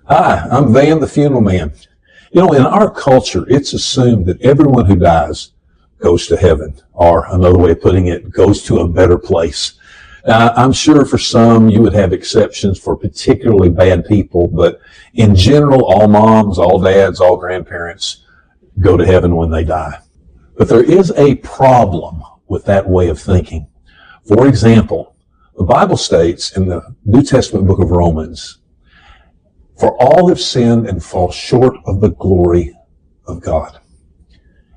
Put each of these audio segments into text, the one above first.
Hi, I'm Van the Funeral Man. You know, in our culture, it's assumed that everyone who dies goes to heaven, or another way of putting it, goes to a better place. I'm sure for some you would have exceptions for particularly bad people, but in general, all moms, all dads, all grandparents go to heaven when they die. But there is a problem with that way of thinking. For example, the Bible states in the New Testament book of Romans, "For all have sinned and fall short of the glory of God."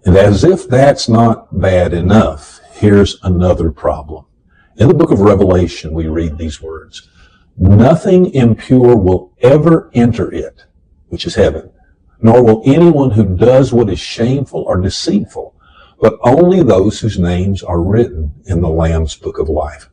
And as if that's not bad enough, here's another problem. In the book of Revelation, we read these words, "Nothing impure will ever enter it," which is heaven, "nor will anyone who does what is shameful or deceitful, but only those whose names are written in the Lamb's book of life."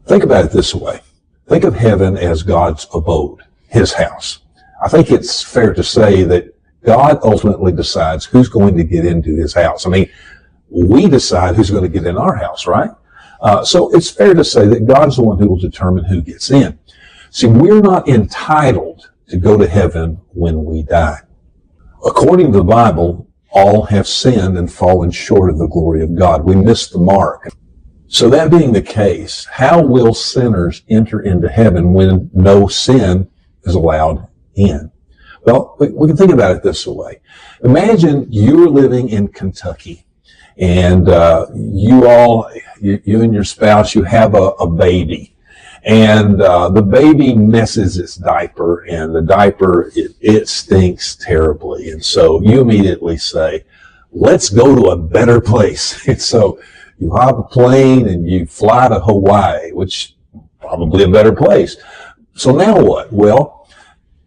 Think about it this way. Think of heaven as God's abode, his house. I think it's fair to say that God ultimately decides who's going to get into his house. I mean, we decide who's going to get in our house, right? So it's fair to say that God's the one who will determine who gets in. See, we're not entitled to go to heaven when we die. According to the Bible, all have sinned and fallen short of the glory of God. We missed the mark. So that being the case, how will sinners enter into heaven when no sin is allowed in? Well, we can think about it this way. Imagine you're living in Kentucky and you and your spouse, you have a baby, and the baby messes its diaper, and the diaper, it stinks terribly. And so you immediately say, "Let's go to a better place." And so you hop a plane and you fly to Hawaii, which is probably a better place. So now what? Well,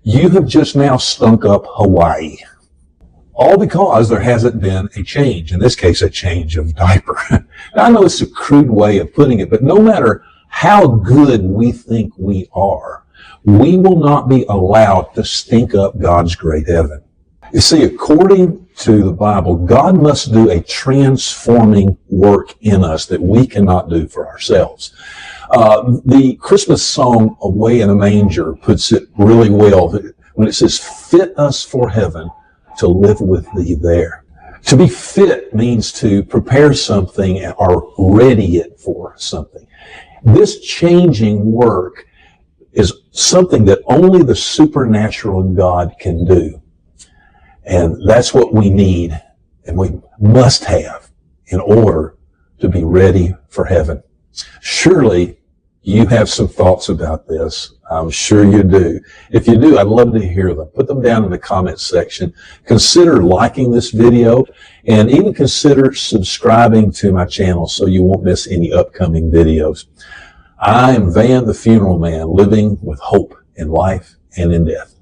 you have just now stunk up Hawaii. All because there hasn't been a change, in this case, a change of diaper. Now, I know it's a crude way of putting it, but no matter how good we think we are, we will not be allowed to stink up God's great heaven. You see, according to the Bible, God must do a transforming work in us that we cannot do for ourselves. The Christmas song, "Away in a Manger," puts it really well when it says, "Fit us for heaven to live with thee there." To be fit means to prepare something or ready it for something. This changing work is something that only the supernatural God can do. And that's what we need and we must have in order to be ready for heaven. Surely you have some thoughts about this. I'm sure you do. If you do, I'd love to hear them. Put them down in the comments section. Consider liking this video and even consider subscribing to my channel so you won't miss any upcoming videos. I am Van the Funeral Man, living with hope in life and in death.